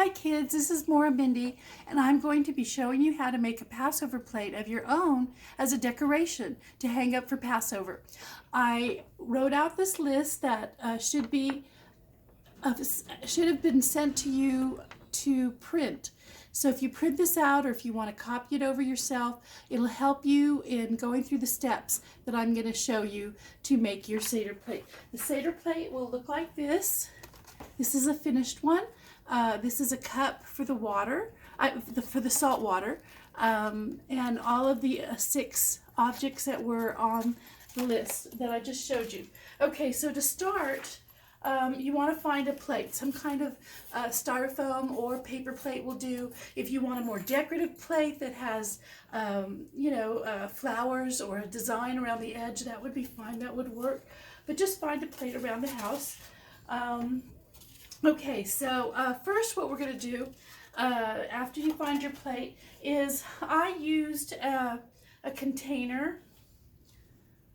Hi kids, this is Maura Mindy, and I'm going to be showing you how to make a Passover plate of your own as a decoration to hang up for Passover. I wrote out this list that should have been sent to you to print. So if you print this out or if you want to copy it over yourself, it'll help you in going through the steps that I'm going to show you to make your Seder plate. The Seder plate will look like this. This is a finished one. This is a cup for the water, for the salt water, and all of the 6 objects that were on the list that I just showed you. Okay, so to start, you want to find a plate, some kind of styrofoam or paper plate will do. If you want a more decorative plate that has, flowers or a design around the edge, that would be fine, that would work. But just find a plate around the house. Okay, so first what we're going to do after you find your plate is I used a container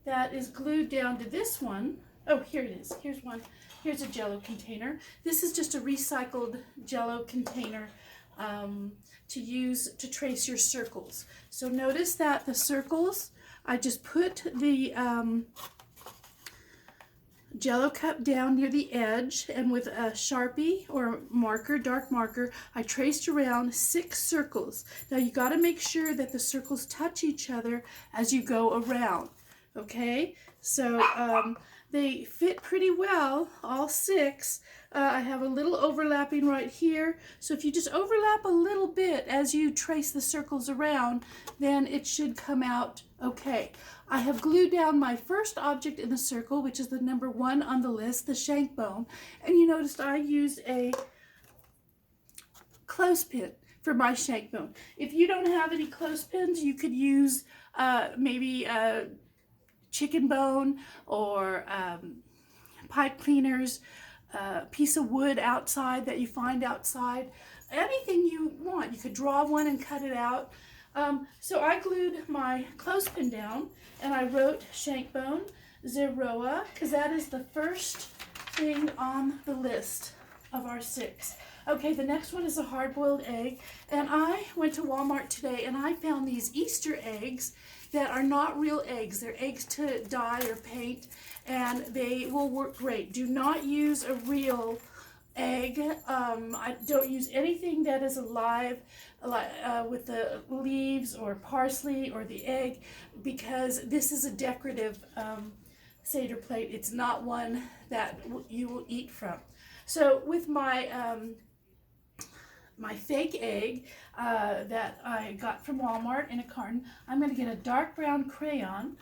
that is glued down to this one. Oh, here it is. Here's one. Here's a Jello container. This is just a recycled Jello container to use to trace your circles. So notice that the circles, I just put the Jello cup down near the edge, and with a Sharpie or marker, dark marker, I traced around 6 circles. Now you got to make sure that the circles touch each other as you go around. Okay, so they fit pretty well, all 6. I have a little overlapping right here, so if you just overlap a little bit as you trace the circles around, then it should come out okay. I have glued down my first object in the circle, which is the number 1 on the list, the shank bone, and you noticed I used a clothespin for my shank bone. If you don't have any clothespins, you could use maybe a chicken bone or pipe cleaners, piece of wood outside that you find outside, anything you want. You could draw one and cut it out. So I glued my clothespin down and I wrote shank bone, zeroa, because that is the first thing on the list of our 6. Okay, the next one is a hard-boiled egg, and I went to Walmart today and I found these Easter eggs that are not real eggs. They're eggs to dye or paint, and they will work great. Do not use a real egg. I don't use anything that is alive, with the leaves or parsley or the egg, because this is a decorative Seder plate. It's not one that you will eat from. So with my my fake egg that I got from Walmart in a carton, I'm going to get a dark brown crayon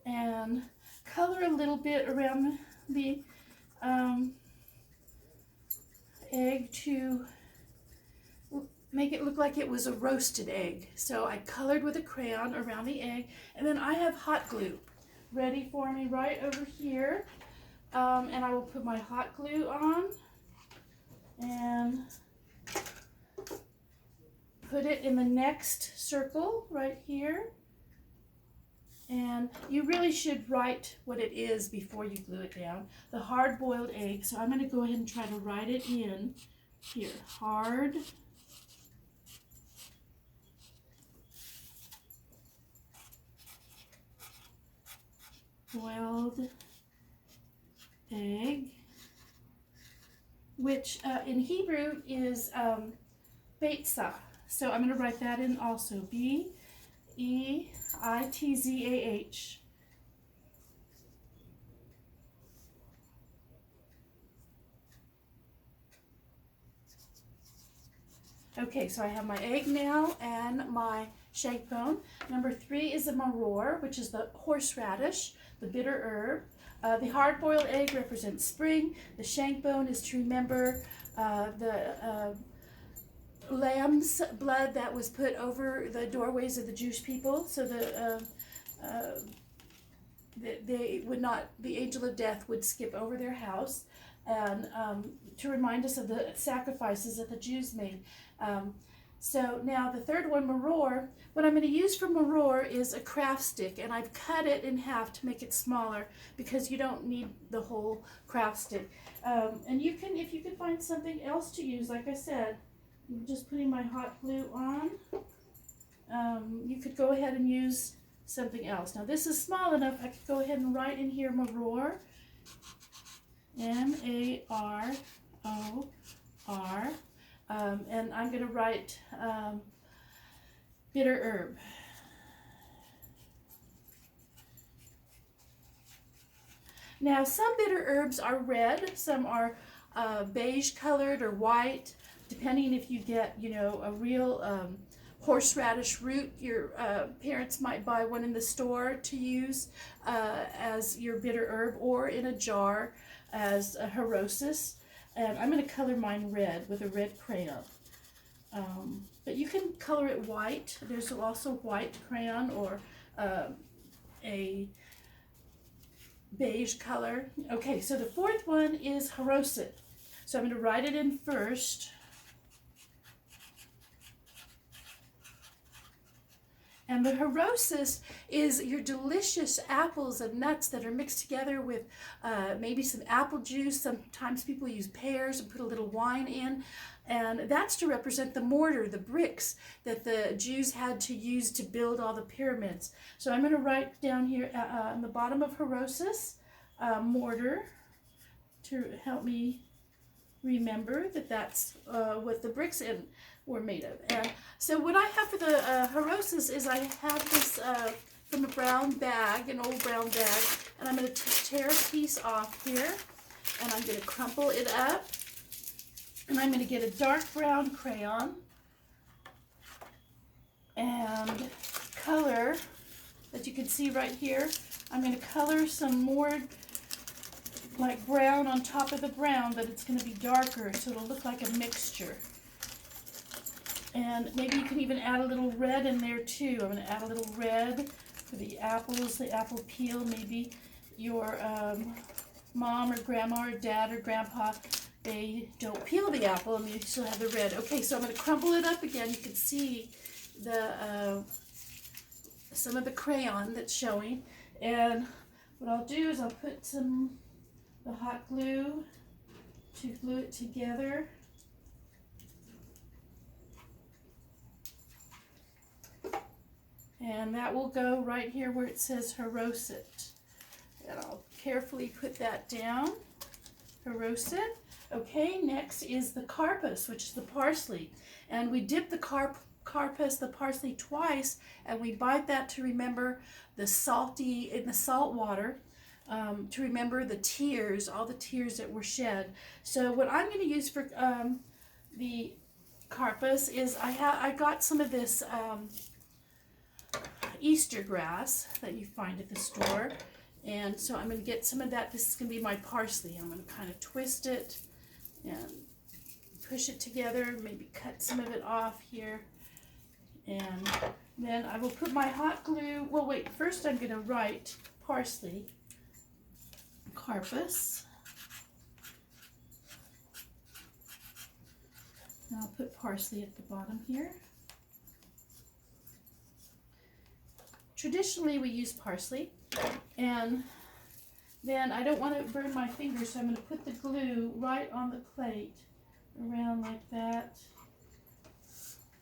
and color a little bit around the egg to make it look like it was a roasted egg. So I colored with a crayon around the egg, and then I have hot glue ready for me right over here, and I will put my hot glue on and put it in the next circle right here. And you really should write what it is before you glue it down. The hard-boiled egg. So I'm going to go ahead and try to write it in here. Hard-boiled egg, which in Hebrew is beitzah. So I'm going to write that in also. B-E-I-T-Z-A-H. Okay, so I have my egg now and my shank bone. Number 3 is a maror, which is the horseradish, the bitter herb. The hard-boiled egg represents spring. The shank bone is to remember the lamb's blood that was put over the doorways of the Jewish people, so they would not, the angel of death would skip over their house, and to remind us of the sacrifices that the Jews made. So now the third one, maror, what I'm going to use for maror is a craft stick, and I've cut it in half to make it smaller because you don't need the whole craft stick. And you can, if you can find something else to use, like I said, I'm just putting my hot glue on. You could go ahead and use something else. Now this is small enough, I could go ahead and write in here maror, M-A-R-O-R, and I'm going to write bitter herb. Now some bitter herbs are red, some are beige colored or white, depending if you get, you know, a real horseradish root. Your parents might buy one in the store to use as your bitter herb, or in a jar as a horosis. And I'm going to color mine red with a red crayon. But you can color it white. There's also white crayon, or a beige color. Okay, so the fourth one is horosit. So I'm going to write it in first. And the horosis is your delicious apples and nuts that are mixed together with maybe some apple juice. Sometimes people use pears and put a little wine in. And that's to represent the mortar, the bricks that the Jews had to use to build all the pyramids. So I'm going to write down here on the bottom of horosis, mortar, to help me remember that that's what the bricks were made of. And so what I have for the horosis is I have this from a brown bag, an old brown bag, and I'm going to tear a piece off here, and I'm going to crumple it up, and I'm going to get a dark brown crayon and color that you can see right here. I'm going to color some more like brown on top of the brown, but it's going to be darker, so it'll look like a mixture. And maybe you can even add a little red in there too. I'm going to add a little red for the apples, the apple peel. Maybe your mom or grandma or dad or grandpa, they don't peel the apple and you still have the red. Okay, so I'm going to crumple it up again. You can see the some of the crayon that's showing. And what I'll do is I'll put some the hot glue to glue it together. And that will go right here where it says horosit. And I'll carefully put that down. Horosit. Okay, next is the karpas, which is the parsley. And we dip the karpas, the parsley, twice, and we bite that to remember the salty, in the salt water, to remember the tears, all the tears that were shed. So what I'm going to use for the karpas is I got some of this Easter grass that you find at the store, and so I'm going to get some of that. This is going to be my parsley. I'm going to kind of twist it and push it together, maybe cut some of it off here, and then I will put my hot glue. Well, wait, first I'm going to write parsley, karpas, and I'll put parsley at the bottom here. Traditionally, we use parsley, and then I don't want to burn my fingers, so I'm going to put the glue right on the plate, around like that.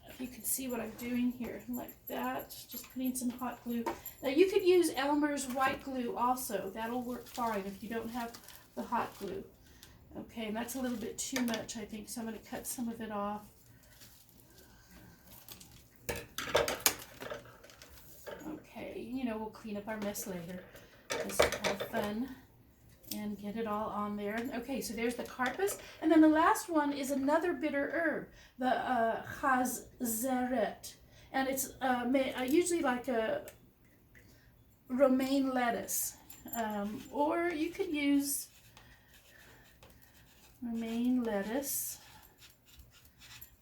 If you can see what I'm doing here, like that, just putting some hot glue. Now you could use Elmer's white glue also. That'll work fine if you don't have the hot glue. Okay, and that's a little bit too much, I think, so I'm going to cut some of it off. You know, we'll clean up our mess later. Just have fun and get it all on there. Okay, so there's the karpas. And then the last one is another bitter herb, the chazeret. And it's usually like a romaine lettuce. Or you could use romaine lettuce.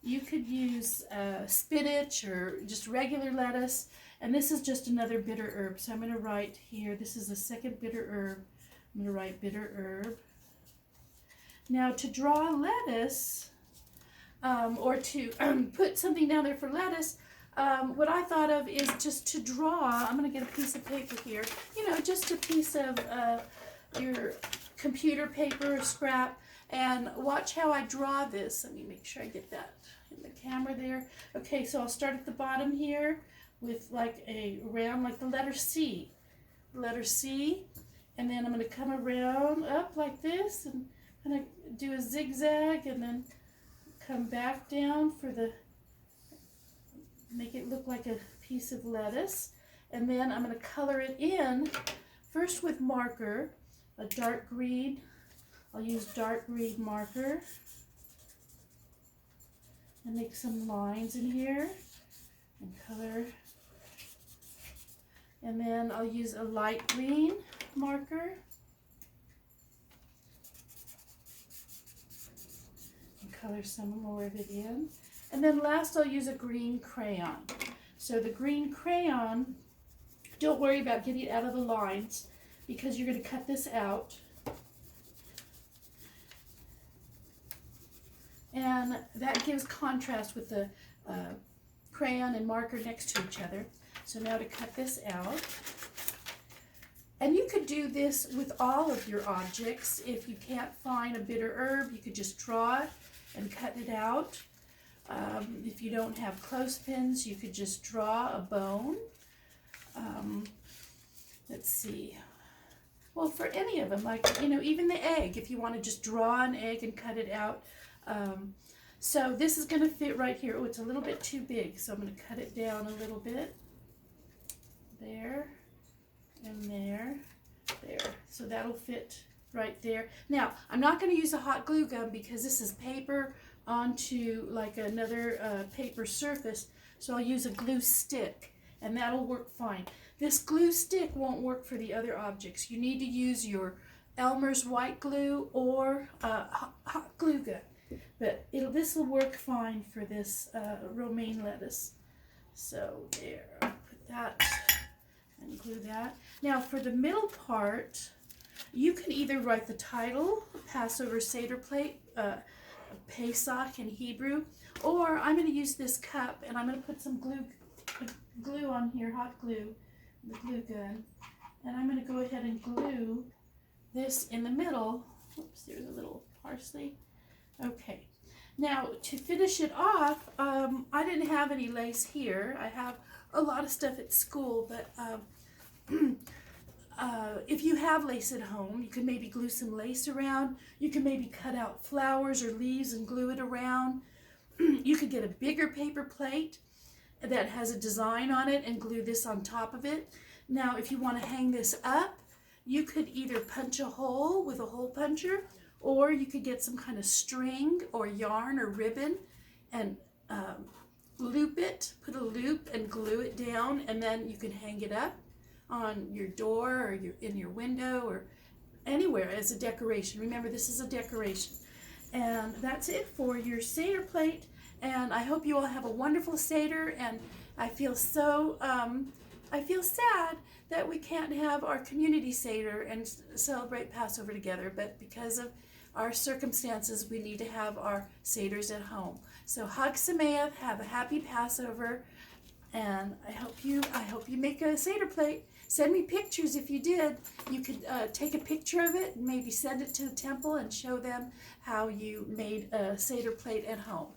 You could use spinach or just regular lettuce. And this is just another bitter herb. So I'm going to write here, this is the second bitter herb. I'm going to write bitter herb. Now to draw lettuce, or to put something down there for lettuce, what I thought of is just to draw, I'm going to get a piece of paper here, you know, just a piece of your computer paper or scrap, and watch how I draw this. Let me make sure I get that in the camera there. Okay, so I'll start at the bottom here with like a round, like the letter C. Letter C. And then I'm going to come around up like this and kind of do a zigzag and then come back down for the, make it look like a piece of lettuce. And then I'm going to color it in first with marker, a dark green. I'll use dark green marker and make some lines in here and color. And then I'll use a light green marker and color some more of it in. And then last I'll use a green crayon. So the green crayon, don't worry about getting it out of the lines because you're going to cut this out. And that gives contrast with the crayon and marker next to each other. So now to cut this out. And you could do this with all of your objects. If you can't find a bitter herb, you could just draw it and cut it out. If you don't have clothespins, you could just draw a bone. Let's see. Well, for any of them, like, you know, even the egg, if you want to just draw an egg and cut it out. So this is going to fit right here. Oh, it's a little bit too big, so I'm going to cut it down a little bit. There, and there, there. So that'll fit right there. Now, I'm not going to use a hot glue gun because this is paper onto like another paper surface. So I'll use a glue stick, and that'll work fine. This glue stick won't work for the other objects. You need to use your Elmer's white glue or hot glue gun. But this will work fine for this romaine lettuce. So there, I'll put that and glue that. Now for the middle part, you can either write the title, Passover Seder Plate, Pesach in Hebrew, or I'm going to use this cup and I'm going to put some glue on here, hot glue, the glue gun, and I'm going to go ahead and glue this in the middle. Oops, there's a little parsley. Okay, now to finish it off, I didn't have any lace here. I have a lot of stuff at school, but if you have lace at home, you can maybe glue some lace around. You can maybe cut out flowers or leaves and glue it around. You could get a bigger paper plate that has a design on it and glue this on top of it. Now, if you want to hang this up, you could either punch a hole with a hole puncher, or you could get some kind of string or yarn or ribbon and loop it, put a loop and glue it down, and then you can hang it up on your door or in your window or anywhere as a decoration. Remember, this is a decoration. And that's it for your Seder plate. And I hope you all have a wonderful Seder. And I feel so, I feel sad that we can't have our community Seder and celebrate Passover together. But because of our circumstances, we need to have our Seders at home. So Hag Sameach, have a happy Passover. And I hope you make a Seder plate. Send me pictures if you did. You could take a picture of it and maybe send it to the temple and show them how you made a Seder plate at home.